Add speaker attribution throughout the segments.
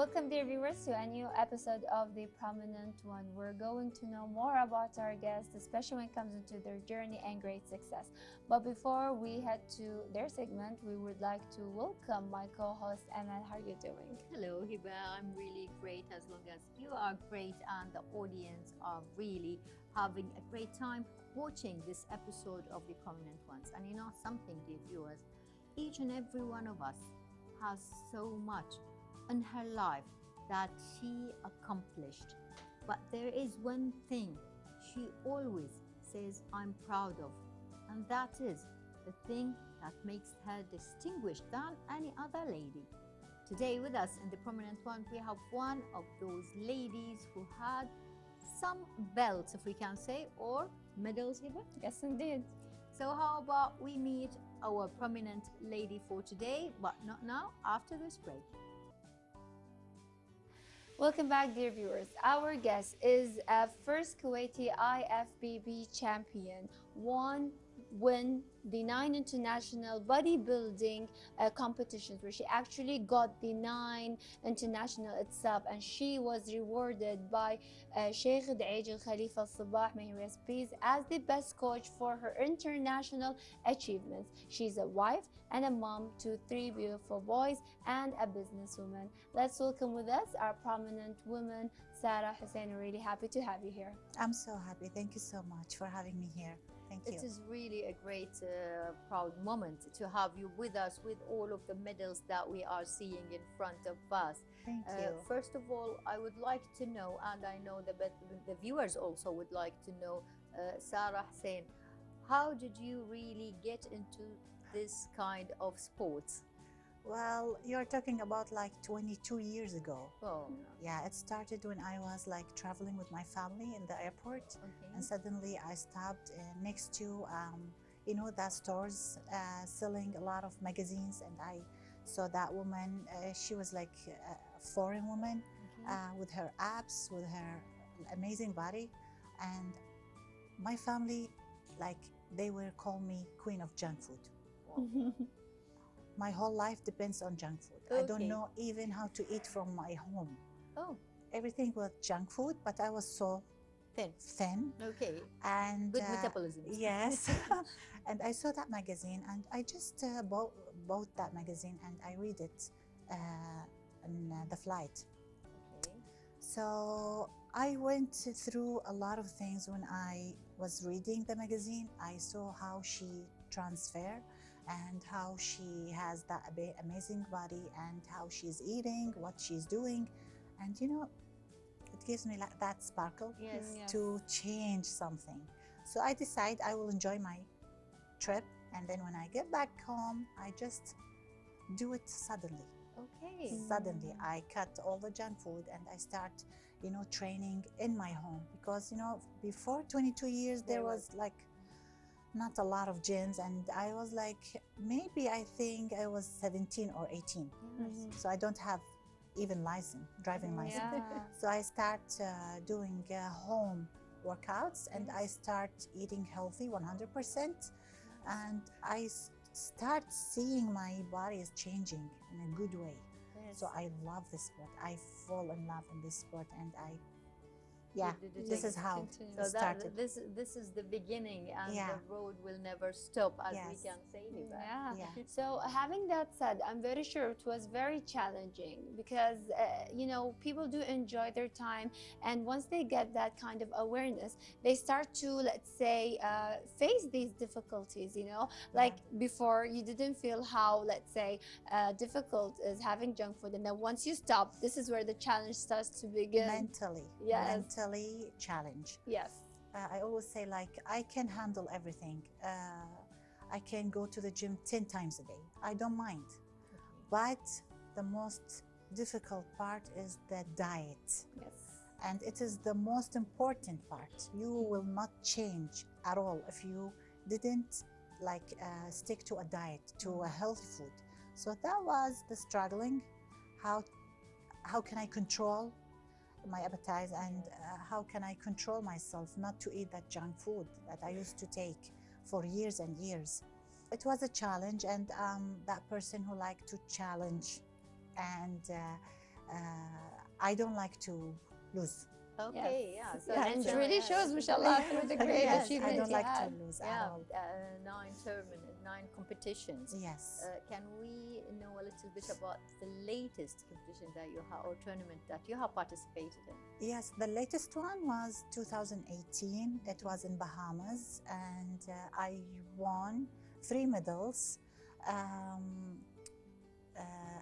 Speaker 1: Welcome, dear viewers, to a new episode of The Prominent One. We're going to know more about our guests, especially when it comes into their journey and great success. But before we head to their segment, we would like to welcome my co-host, Amal. How are you doing?
Speaker 2: Hello, Hiba. I'm really great, as long as you are great and the audience are really having a great time watching this episode of The Prominent Ones. And you know something, dear viewers, each and every one of us has so much in her life that she accomplished, but there is one thing she always says I'm proud of, and that is the thing that makes her distinguished than any other lady. Today with us in The Prominent One, we have one of those ladies who had some belts, if we can say, or medals, Hiba?
Speaker 1: Yes, indeed.
Speaker 2: So how about we meet our prominent lady for today, but not now, after this break.
Speaker 1: Welcome back, dear viewers. Our guest is a first Kuwaiti IFBB champion, won the 9 international bodybuilding competitions, where she actually got the 9 international itself, and she was rewarded by Sheikh Al Khalifa Al Sabah, may he rest peace, as the best coach for her international achievements. She's a wife and a mom to 3 beautiful boys and a businesswoman. Let's welcome with us our prominent woman, Sara Hussein. We're really happy to have you here.
Speaker 3: I'm so happy. Thank you so much for having me here. Thank you.
Speaker 2: It is really a great, proud moment to have you with us with all of the medals that we are seeing in front of us.
Speaker 3: Thank you.
Speaker 2: First of all, I would like to know, and I know the viewers also would like to know, Sara Hussein, how did you really get into this kind of sports?
Speaker 3: Well, you're talking about like 22 years ago.
Speaker 2: Oh,
Speaker 3: Yeah, it started when I was like traveling with my family in the airport,
Speaker 2: okay.
Speaker 3: and suddenly I stopped next to, you know, the stores selling a lot of magazines, and I saw that woman. She was like a foreign woman with her abs, with her amazing body, and my family, like, they will call me Queen of Junk Food. My whole life depends on junk food. I don't
Speaker 2: Okay.
Speaker 3: know even how to eat from my home.
Speaker 2: Oh,
Speaker 3: Everything was junk food, but I was so thin.
Speaker 2: okay.
Speaker 3: And
Speaker 2: Good metabolism.
Speaker 3: Yes. And I saw that magazine, and I just bought that magazine, and I read it on the flight.
Speaker 2: Okay.
Speaker 3: So I went through a lot of things when I was reading the magazine. I saw how she transfer and how she has that amazing body, and how she's eating, what she's doing, and you know, it gives me like that sparkle
Speaker 2: Yes.
Speaker 3: to change something. So I decide I will enjoy my trip, and then when I get back home, I just do it suddenly.
Speaker 2: Okay.
Speaker 3: Suddenly I cut all the junk food, and I start, you know, training in my home, because you know, before 22 years there was like not a lot of gyms, and I was like, maybe I think I was 17 or 18. So I don't have even driving license.
Speaker 1: Yeah.
Speaker 3: So I start doing home workouts, and I start eating healthy 100%, and I start seeing my body is changing in a good way.
Speaker 2: Yes.
Speaker 3: So I love this sport. I fall in love in this sport, and this is how
Speaker 1: Continue.
Speaker 3: it
Speaker 2: So
Speaker 3: started.
Speaker 2: this is the beginning, and
Speaker 3: Yeah.
Speaker 2: the road will never stop, as we
Speaker 3: Yes.
Speaker 2: can say. Hiba.
Speaker 1: Yeah.
Speaker 3: Yeah.
Speaker 1: So having that said, I'm very sure it was very challenging, because you know, people do enjoy their time, and once they get that kind of awareness, they start to, let's say, face these difficulties. You know, like before you didn't feel how, let's say, difficult is having junk food, and then once you stop, this is where the challenge starts to begin.
Speaker 3: Mentally,
Speaker 1: Yes.
Speaker 3: mentally challenge.
Speaker 1: Yes.
Speaker 3: I always say, like, I can handle everything. I can go to the gym 10 times a day. I don't mind. But the most difficult part is the diet.
Speaker 1: Yes.
Speaker 3: And it is the most important part. You will not change at all if you didn't like stick to a diet, to a healthy food. So that was the struggling. How can I control my appetite, and how can I control myself not to eat that junk food that I used to take for years and years. It was a challenge, and that person who liked to challenge and I don't like to lose.
Speaker 2: Okay, yeah. So
Speaker 1: Yeah, and
Speaker 2: that's,
Speaker 1: it really shows, mashallah, through the great
Speaker 3: Yes, I
Speaker 1: achievements
Speaker 3: don't
Speaker 1: you
Speaker 3: like
Speaker 1: had.
Speaker 3: to lose at
Speaker 2: yeah,
Speaker 3: all.
Speaker 2: 9 competitions.
Speaker 3: Yes.
Speaker 2: Can we know a little bit about the latest competition that you have or tournament that you have participated in?
Speaker 3: Yes, the latest one was 2018. It was in Bahamas, and I won 3 medals,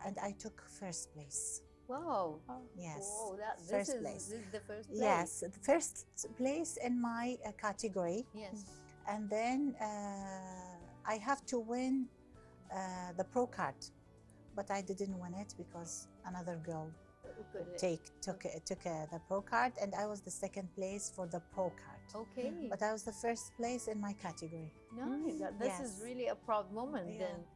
Speaker 3: and I took first place.
Speaker 2: Wow.
Speaker 3: Yes.
Speaker 2: Whoa,
Speaker 3: First
Speaker 2: this
Speaker 3: place.
Speaker 2: is the first place.
Speaker 3: Yes, the first place in my category,
Speaker 2: Yes.
Speaker 3: and then I have to win the pro card, but I didn't win it because another girl took the pro card, and I was the second place for the pro card.
Speaker 2: Okay.
Speaker 3: But I was the first place in my category.
Speaker 2: Nice. This is
Speaker 3: Yes.
Speaker 2: really a proud moment
Speaker 3: Yeah.
Speaker 2: then.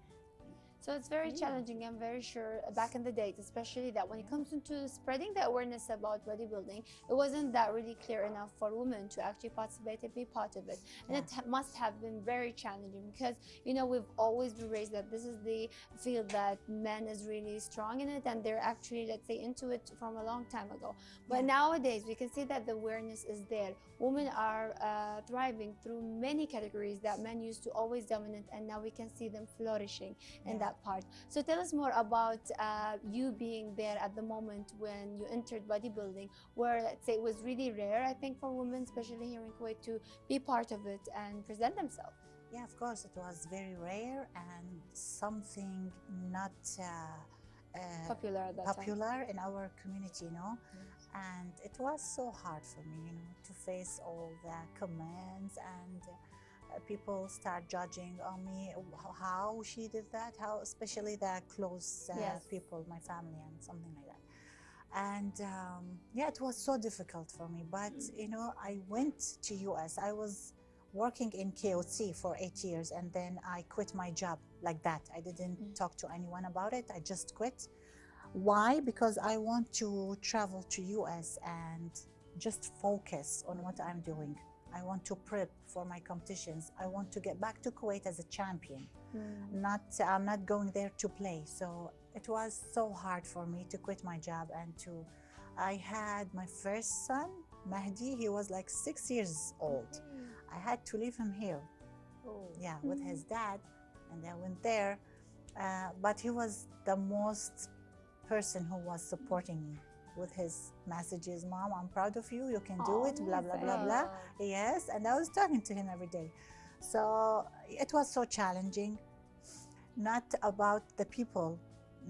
Speaker 1: So it's very challenging. I'm very sure back in the days, especially that when it comes into spreading the awareness about bodybuilding, it wasn't that really clear enough for women to actually participate and be part of it. And it must have been very challenging because, you know, we've always been raised that this is the field that men is really strong in it, and they're actually, let's say, into it from a long time ago. But nowadays, we can see that the awareness is there. Women are thriving through many categories that men used to always dominate, and now we can see them flourishing in that part. So tell us more about you being there at the moment when you entered bodybuilding, where, let's say, it was really rare, I think, for women, especially here in Kuwait, to be part of it and present themselves.
Speaker 3: Yeah, of course, it was very rare and something not
Speaker 1: Popular at that
Speaker 3: popular in our community, you know. And it was so hard for me, you know, to face all the comments and people start judging on me, how she did that, how, especially the close people, my family and something like that. And yeah, it was so difficult for me. But you know, I went to US. I was working in KOC for 8 years, and then I quit my job like that. I didn't talk to anyone about it. I just quit. Why? Because I want to travel to US and just focus on what I'm doing. I want to prep for my competitions. I want to get back to Kuwait as a champion. I'm not going there to play. So it was so hard for me to quit my job and I had my first son, Mahdi. He was like 6 years old. I had to leave him here, with his dad, and I went there. But he was the most person who was supporting me with his messages. Mom, I'm proud of you. You can do it, blah, blah, blah, blah. Yes, and I was talking to him every day. So it was so challenging, not about the people,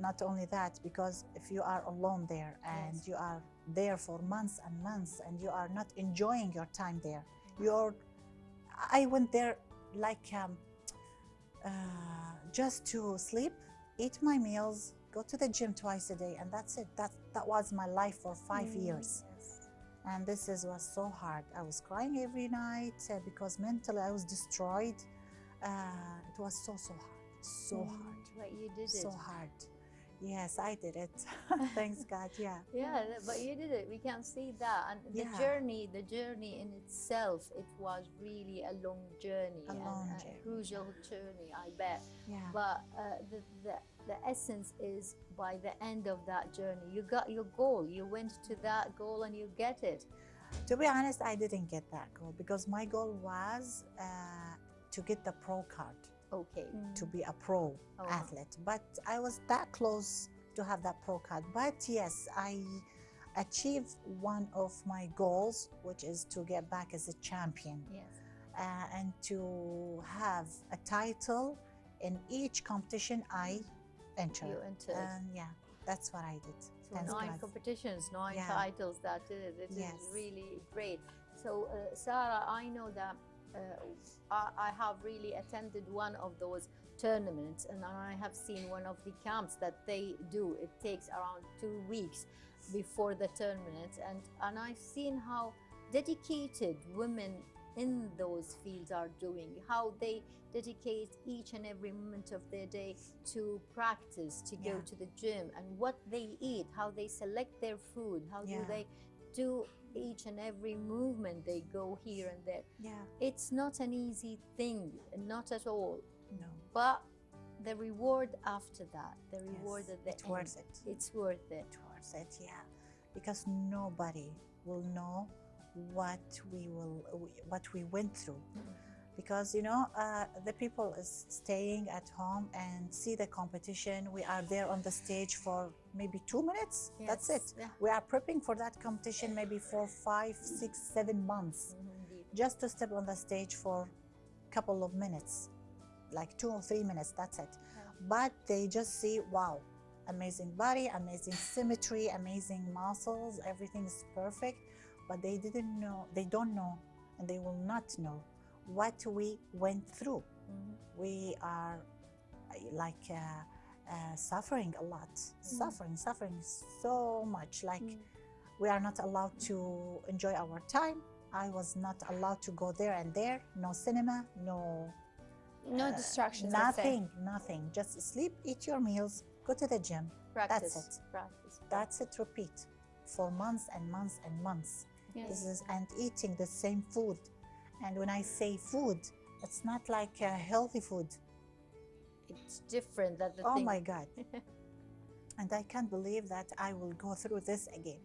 Speaker 3: not only that, because if you are alone there and you are there for months and months and you are not enjoying your time there, I went there like just to sleep, eat my meals, go to the gym twice a day, and that's it. That was my life for 5 years. And this was so hard. I was crying every night because mentally I was destroyed. It was so hard, so hard.
Speaker 2: But you did it.
Speaker 3: So hard. Yes, I did it. Thanks God. Yeah.
Speaker 2: Yeah, but you did it. We can see that, and the journey in itself, it was really a long journey, a crucial journey, I bet.
Speaker 3: Yeah.
Speaker 2: But the essence is, by the end of that journey, you got your goal. You went to that goal and you get it.
Speaker 3: To be honest, I didn't get that goal because my goal was to get the pro card.
Speaker 2: Okay.
Speaker 3: To be a pro athlete, but I was that close to have that pro card. But yes, I achieved one of my goals, which is to get back as a champion.
Speaker 2: Yes.
Speaker 3: And to have a title in each competition I entered.
Speaker 2: You entered.
Speaker 3: And yeah, that's what I did.
Speaker 2: So 9 competitions, 9 titles. That is, it is really great. So Sara, I know that I have really attended one of those tournaments, and I have seen one of the camps that they do. It takes around 2 weeks before the tournament, and I've seen how dedicated women in those fields are doing, how they dedicate each and every moment of their day to practice, to go to the gym, and what they eat, how they select their food, how do they do each and every movement, they go here and there. It's not an easy thing, not at all.
Speaker 3: No.
Speaker 2: But the reward after that, the reward at the
Speaker 3: it's
Speaker 2: end,
Speaker 3: worth it.
Speaker 2: it's worth it.
Speaker 3: It's worth it, yeah, because nobody will know what we went through. Because the people is staying at home and see the competition. We are there on the stage for maybe 2 minutes.
Speaker 2: Yes,
Speaker 3: That's it.
Speaker 2: yeah.
Speaker 3: We are prepping for that competition maybe for 5, 6, 7 months,
Speaker 2: Indeed.
Speaker 3: just to step on the stage for a couple of minutes, like 2 or 3 minutes. That's it. But they just see, wow, amazing body, amazing symmetry, amazing muscles, everything is perfect. But they don't know, and they will not know what we went through. We are like suffering a lot, suffering so much. Like we are not allowed to enjoy our time. I was not allowed to go there and there. No cinema, no
Speaker 1: distractions. let's say.
Speaker 3: nothing. Just sleep, eat your meals, go to the gym.
Speaker 2: Practice.
Speaker 3: That's it.
Speaker 2: Practice.
Speaker 3: That's it. Repeat for months and months and months.
Speaker 1: Yes.
Speaker 3: And eating the same food. And when I say food, it's not like healthy food.
Speaker 2: It's different. That the
Speaker 3: Oh
Speaker 2: thing.
Speaker 3: my God. And I can't believe that I will go through this again.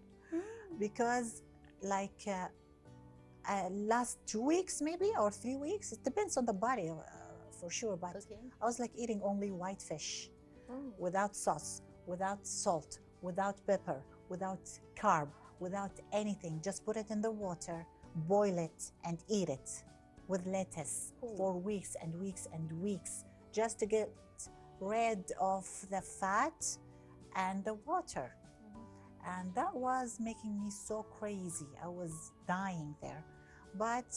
Speaker 3: Because like last 2 weeks maybe, or 3 weeks, it depends on the body for sure. But
Speaker 2: Okay.
Speaker 3: I was like eating only white fish, without sauce, without salt, without pepper, without carb, without anything. Just put it in the water, boil it, and eat it with lettuce for weeks and weeks and weeks, just to get rid of the fat and the water. And that was making me so crazy. I was dying there. But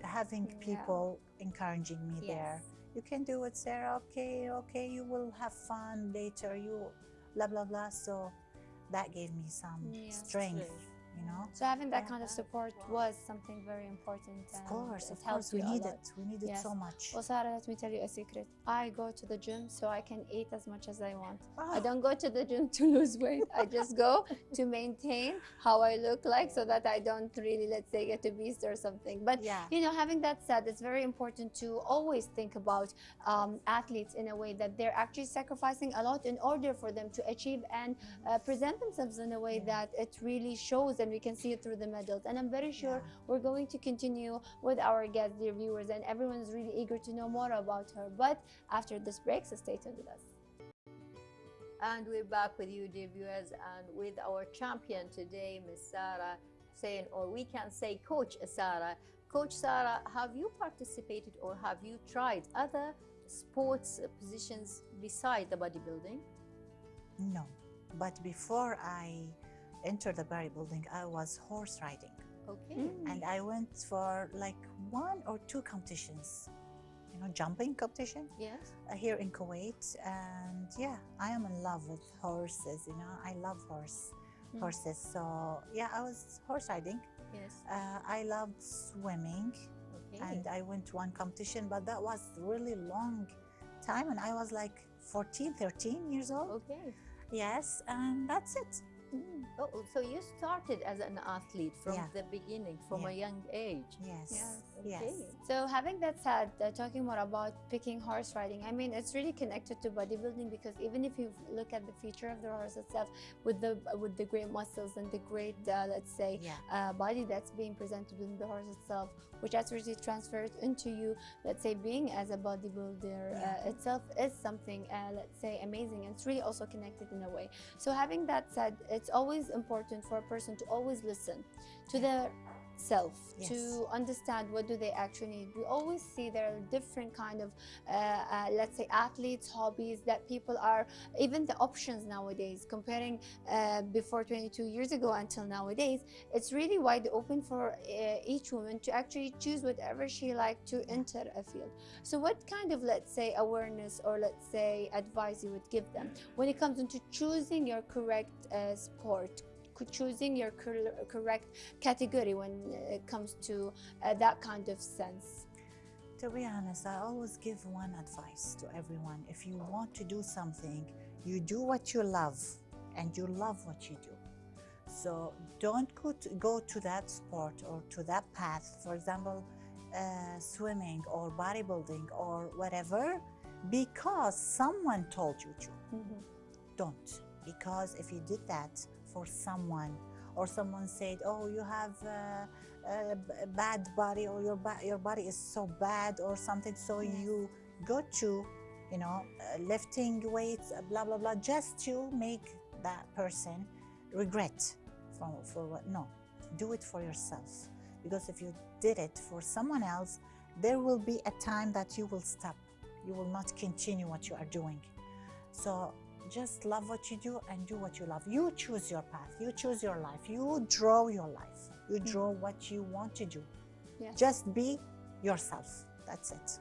Speaker 3: having people encouraging me there, you can do it, Sarah. Okay, you will have fun later, you blah blah blah. So that gave me some strength.
Speaker 1: So having that kind of support was something very important.
Speaker 3: Of course,
Speaker 1: We
Speaker 3: need it. We need it so much.
Speaker 1: Well, Sarah, let me tell you a secret. I go to the gym so I can eat as much as I want. I don't go to the gym to lose weight. I just go to maintain how I look like, so that I don't really, let's say, get a beast or something. But having that said, it's very important to always think about athletes in a way that they're actually sacrificing a lot in order for them to achieve and present themselves in a way that it really shows, and we can see it through the medals. And I'm very sure we're going to continue with our guest, dear viewers, and everyone's really eager to know more about her. But after this break, so stay tuned with us.
Speaker 2: And we're back with you, dear viewers, and with our champion today, Miss Sara Hussein, or we can say Coach Sara. Coach Sara, have you participated or have you tried other sports positions beside the bodybuilding?
Speaker 3: No, but before I entered the bodybuilding, I was horse riding.
Speaker 2: Okay.
Speaker 3: And I went for like 1 or 2 competitions, jumping competition.
Speaker 2: Yes.
Speaker 3: Here in Kuwait. And I am in love with horses. I love horses. So I was horse riding.
Speaker 2: Yes.
Speaker 3: I loved swimming.
Speaker 2: Okay.
Speaker 3: And I went to 1 competition, but that was really long time, and I was like 14, 13 years old.
Speaker 2: Okay.
Speaker 3: Yes, and that's it.
Speaker 2: Oh, so you started as an athlete from the beginning, from a young age.
Speaker 3: Yes.
Speaker 2: Okay.
Speaker 1: So having that said, talking more about picking horse riding, I mean, it's really connected to bodybuilding, because even if you look at the feature of the horse itself, with the great muscles and the great, let's say, body that's being presented in the horse itself, which actually transferred into you, let's say, being as a bodybuilder itself is something, let's say, amazing. And it's really also connected in a way. So having that said, it's always important for a person to always listen to their self, to understand what do they actually need. We always see there are different kind of let's say athletes, hobbies that people are, even the options nowadays, comparing before 22 years ago until nowadays, it's really wide open for each woman to actually choose whatever she like to enter a field. So what kind of, let's say, awareness or let's say advice you would give them when it comes into choosing your correct sport, choosing your correct category when it comes to that kind of sense?
Speaker 3: To be honest, I always give one advice to everyone. If you want to do something, you do what you love, and you love what you do. So don't go to that sport or to that path, for example, swimming or bodybuilding or whatever, because someone told you to.
Speaker 1: Mhm.
Speaker 3: Don't. Because if you did that for someone, or someone said, oh, you have a bad body, or your body is so bad or something, so
Speaker 1: Yes.
Speaker 3: you go to, you know, lifting weights, blah, blah, blah, just to make that person regret for what. No, do it for yourself. Because if you did it for someone else, there will be a time that you will stop. You will not continue what you are doing. So just love what you do and do what you love. You choose your path. You choose your life. You draw your life. You draw what you want to do.
Speaker 1: Yes.
Speaker 3: Just be yourself. That's it.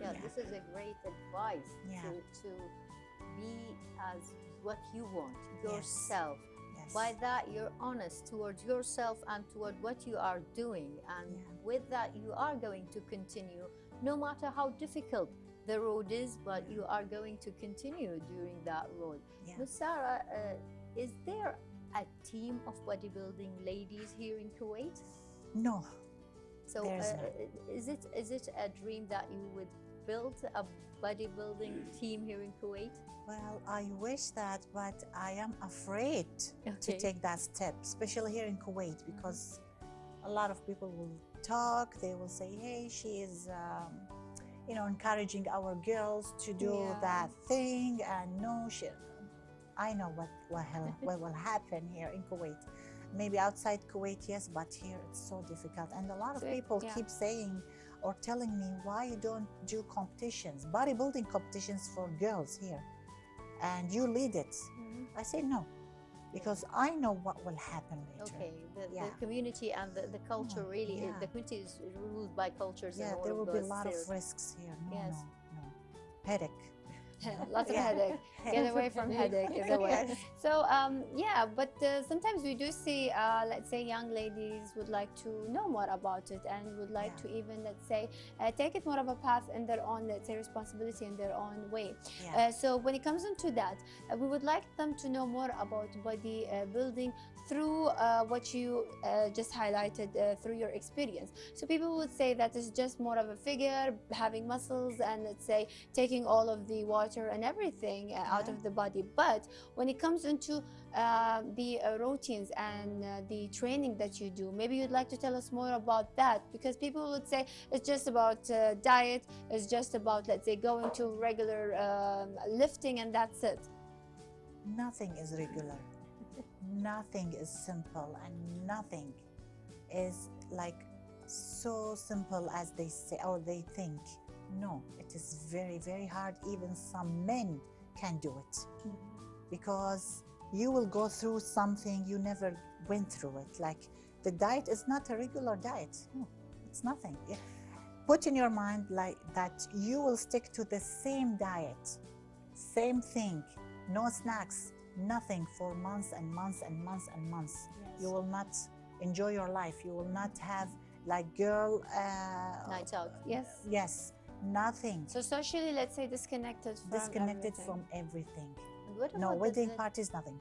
Speaker 2: Yeah, this is a great advice
Speaker 3: Yeah.
Speaker 2: to be as what you want,
Speaker 3: Yes.
Speaker 2: yourself.
Speaker 3: Yes.
Speaker 2: By that, you're honest towards yourself and toward what you are doing. And
Speaker 3: Yeah.
Speaker 2: with that, you are going to continue, no matter how difficult the road is, but you are going to continue during that road.
Speaker 3: Yeah.
Speaker 2: Miss Sara, is there a team of bodybuilding ladies here in Kuwait?
Speaker 3: No.
Speaker 2: So
Speaker 3: There's none.
Speaker 2: is it a dream that you would build a bodybuilding team here in Kuwait?
Speaker 3: Well, I wish that, but I am afraid to
Speaker 2: Okay.
Speaker 3: take that step, especially here in Kuwait, because a lot of people will talk. They will say, hey, she is, you know, encouraging our girls to do
Speaker 1: Yeah.
Speaker 3: that thing. And no, I know what will happen here in Kuwait. Maybe outside Kuwait, yes, but here it's so difficult. And a lot of
Speaker 1: So,
Speaker 3: people
Speaker 1: yeah.
Speaker 3: keep saying or telling me, why you don't do competitions, bodybuilding competitions for girls here, and you lead it.
Speaker 1: Mhm.
Speaker 3: I say no, because I know what will happen later.
Speaker 2: Okay, the
Speaker 3: Yeah.
Speaker 2: community and the culture really,
Speaker 3: yeah.
Speaker 2: the community is ruled by cultures and
Speaker 3: Yeah,
Speaker 2: all
Speaker 3: there
Speaker 2: of
Speaker 3: will be
Speaker 2: those
Speaker 3: a lot of
Speaker 2: things.
Speaker 3: risks here. No,
Speaker 2: Yes.
Speaker 3: no. Headache.
Speaker 1: Lots of
Speaker 3: Yeah.
Speaker 1: headache. Get away from headache is a way.
Speaker 3: Yes.
Speaker 1: So yeah, but sometimes we do see, let's say, young ladies would like to know more about it and would like
Speaker 3: Yeah.
Speaker 1: to even, let's say, take it more of a path in their own, let's say, responsibility in their own way.
Speaker 3: Yeah.
Speaker 1: So when it comes into that, we would like them to know more about body building through what you just highlighted through your experience. So people would say that it's just more of a figure, having muscles, and let's say taking all of the water and everything out
Speaker 3: Yeah.
Speaker 1: of the body. But when it comes into the routines and the training that you do, maybe you'd like to tell us more about that, because people would say it's just about diet, it's just about, let's say, going to regular lifting, and that's it.
Speaker 3: Nothing is regular. Nothing is simple, and nothing is like so simple as they say or they think. No, it is very, very hard. Even some men can do it, because you will go through something you never went through it. Like the diet is not a regular diet. No, it's nothing. Put in your mind like that you will stick to the same diet, same thing, no snacks, nothing for months and months and months and months.
Speaker 1: Yes.
Speaker 3: You will not enjoy your life. You will not have like girl
Speaker 2: Night out.
Speaker 1: Yes.
Speaker 3: yes, nothing.
Speaker 1: So socially, let's say, disconnected
Speaker 3: From
Speaker 1: everything.
Speaker 3: everything.
Speaker 2: And what
Speaker 3: No
Speaker 2: about
Speaker 3: wedding parties, nothing.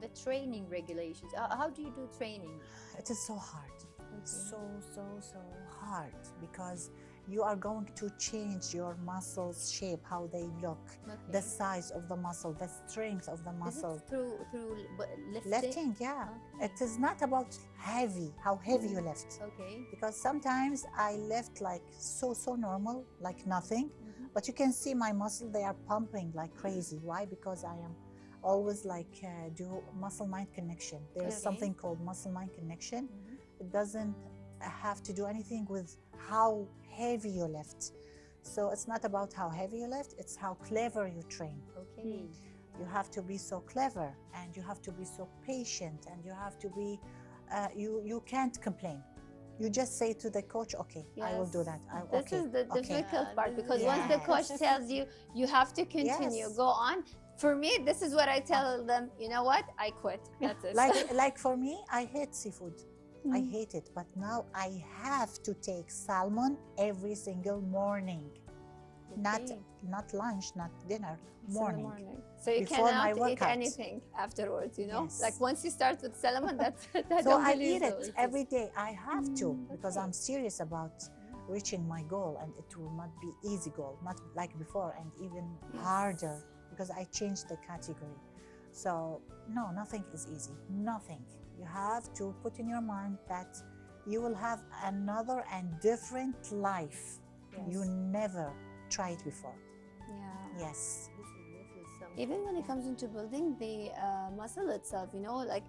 Speaker 2: the training regulations? How do you do training?
Speaker 3: It is so hard. So hard, because you are going to change your muscles shape, how they look, the size of the muscle, the strength of the muscle.
Speaker 2: Is it through lifting?
Speaker 3: Lifting, yeah.
Speaker 2: Okay.
Speaker 3: It is not about heavy, how heavy you lift.
Speaker 2: Okay.
Speaker 3: Because sometimes I lift like so normal, like nothing, but you can see my muscle, they are pumping like crazy. Why? Because I am always like do muscle-mind connection. There's
Speaker 2: Okay.
Speaker 3: something called muscle-mind connection. It doesn't have to do anything with how heavy you lift. So it's not about how heavy you lift, it's how clever you train.
Speaker 2: Okay.
Speaker 3: You have to be so clever, and you have to be so patient, and you have to be, you can't complain. You just say to the coach, okay, I will do that.
Speaker 1: This
Speaker 3: okay,
Speaker 1: is the
Speaker 3: okay.
Speaker 1: difficult
Speaker 2: Yeah,
Speaker 1: part,
Speaker 2: this is-
Speaker 1: because once the
Speaker 3: Yes.
Speaker 1: coach tells you, you have to continue,
Speaker 3: Yes.
Speaker 1: go on. For me, this is what I tell them, you know what, I quit. That's it.
Speaker 3: Like for me, I hate seafood. I hate it, but now I have to take salmon every single morning.
Speaker 2: Okay.
Speaker 3: Not lunch, not dinner,
Speaker 1: It's in the
Speaker 3: morning.
Speaker 1: So you
Speaker 3: Before my
Speaker 1: cannot eat
Speaker 3: workout.
Speaker 1: anything afterwards, you know?
Speaker 3: Yes.
Speaker 1: Like once you start with salmon, that's
Speaker 3: So I eat it every day. I have to, because
Speaker 2: okay.
Speaker 3: I'm serious about reaching my goal, and it will not be easy goal, not like before, and even harder because I changed the category. So no, nothing is easy, nothing. You have to put in your mind that you will have another and different life. You never tried before. Yes.
Speaker 1: Even when it comes into building the muscle itself, you know, like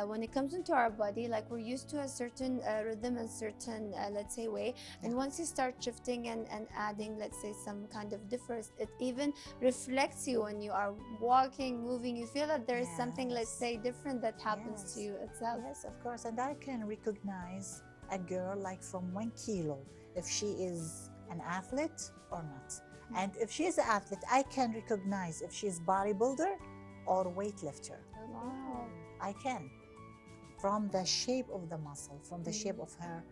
Speaker 1: when it comes into our body, like we're used to a certain rhythm and certain, let's say, way. And once you start shifting and adding, let's say, some kind of difference, it even reflects you when you are walking, moving. You feel that there is something, let's say, different that happens to you itself.
Speaker 3: Yes, of course. And I can recognize a girl like from 1 kilo, if she is an athlete or not. And if she is an athlete, I can recognize if she is bodybuilder or weightlifter.
Speaker 1: Wow.
Speaker 3: I can. From the shape of the muscle, from the shape of her,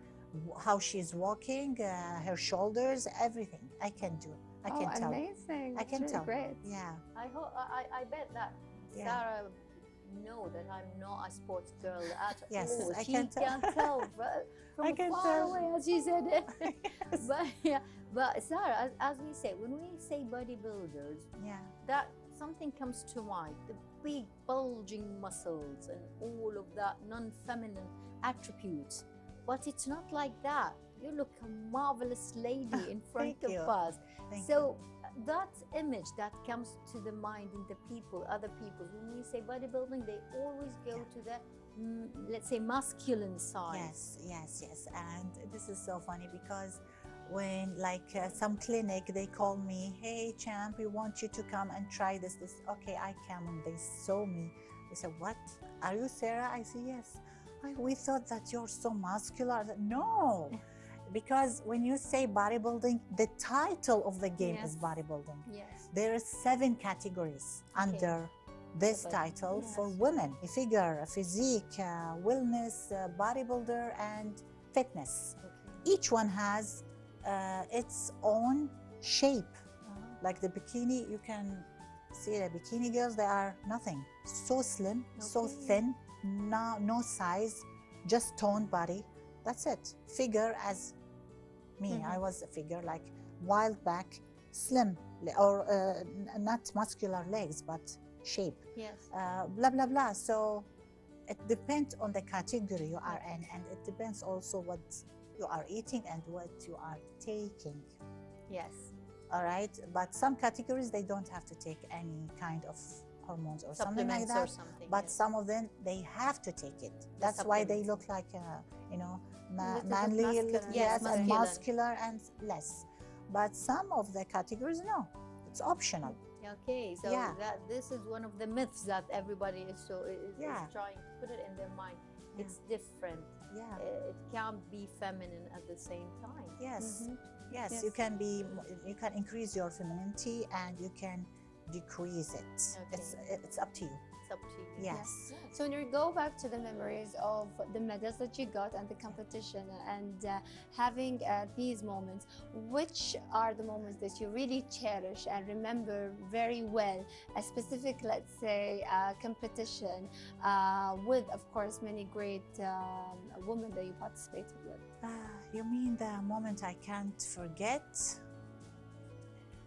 Speaker 3: how she's walking, her shoulders, everything. I can do. I can tell.
Speaker 1: Amazing.
Speaker 3: I can
Speaker 1: really
Speaker 3: tell.
Speaker 1: Great.
Speaker 3: Yeah.
Speaker 2: I bet that Sara know that I'm not a sports girl at all.
Speaker 3: I
Speaker 2: She
Speaker 3: can tell.
Speaker 2: can tell from far away, as you said it. But Sara, as we say, when we say bodybuilders, that something comes to mind, the big bulging muscles and all of that non-feminine attributes. But it's not like that. You look a marvelous lady in front of us. So that image that comes to the mind in the people, other people, when we say bodybuilding, they always go to the, let's say, masculine side.
Speaker 3: Yes. And this is so funny because when like some clinic, they call me, hey champ, we want you to come and try this. Okay, I come, and they saw me. They said, what? Are you Sara? I said, yes. We thought that you're so muscular. I said, no. Because when you say bodybuilding, the title of the game is bodybuilding. There are 7 categories under this title for women: figure, physique, wellness, bodybuilder, and fitness. Each one has its own shape. Like the bikini, you can see the bikini girls, they are nothing. So slim, so thin, no size, just toned body. That's it. Figure as me, I was a figure, like wild back, slim, or not muscular legs, but shape. Blah, blah, blah. So it depends on the category you are in, and it depends also what you are eating and what you are taking. All right. But some categories, they don't have to take any kind of hormones or something like that. But some of them, they have to take it. That's why they look like, you know, manly, and muscular and less. But some of the categories, no, it's optional.
Speaker 2: Okay, so that this is one of the myths that everybody is trying to put it in their mind. It's different. It can't be feminine at the same time. Yes, you can increase your femininity and you can decrease it. It's up to you.
Speaker 1: It's up to you. Yes. So when you go back to the memories of the medals that you got and the competition and having these moments, which are the moments that you really cherish and remember very well? A specific, let's say, competition with, of course, many great women that you participated with.
Speaker 3: You mean the moment I can't forget?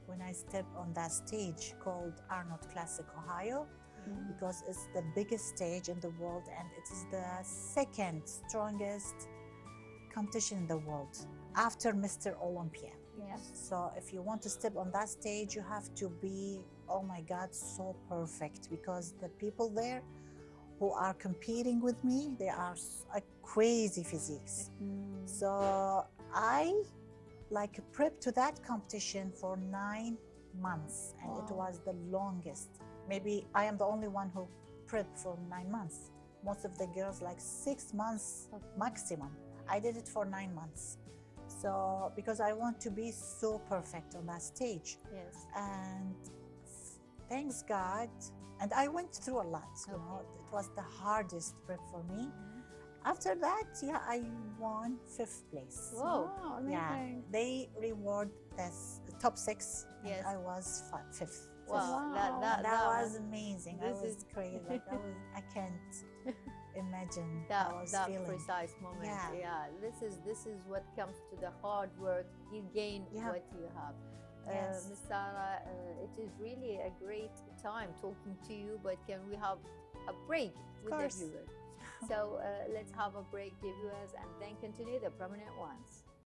Speaker 3: When I stepped on that stage called Arnold Classic Ohio, because it's the biggest stage in the world and it is the second strongest competition in the world after Mr. Olympia. So if you want to step on that stage, you have to be, oh my God, so perfect, because the people there who are competing with me, they are crazy physiques. So I prepped to that competition for 9 months, and it was the longest. Maybe I am the only one who prepped for 9 months. Most of the girls 6 months maximum. I did it for 9 months. So because I want to be so perfect on that stage. And thanks God. And I went through a lot, you know. It was the hardest prep for me. After that, I won 5th place.
Speaker 1: Wow, amazing.
Speaker 3: They reward this top 6, and I was 5th.
Speaker 2: Wow,
Speaker 3: that was amazing. I was crazy. I can't imagine. imagine
Speaker 2: that,
Speaker 3: how I was
Speaker 2: that
Speaker 3: feeling.
Speaker 2: precise moment.
Speaker 3: Yeah.
Speaker 2: This is what comes to the hard work. You gain
Speaker 3: Yeah.
Speaker 2: what you have.
Speaker 3: Yes.
Speaker 2: Ms. Sara, it is really a great time talking to you, but can we have a break with the
Speaker 3: course.
Speaker 2: viewers? So let's have a break, dear viewers, and then continue the prominent ones.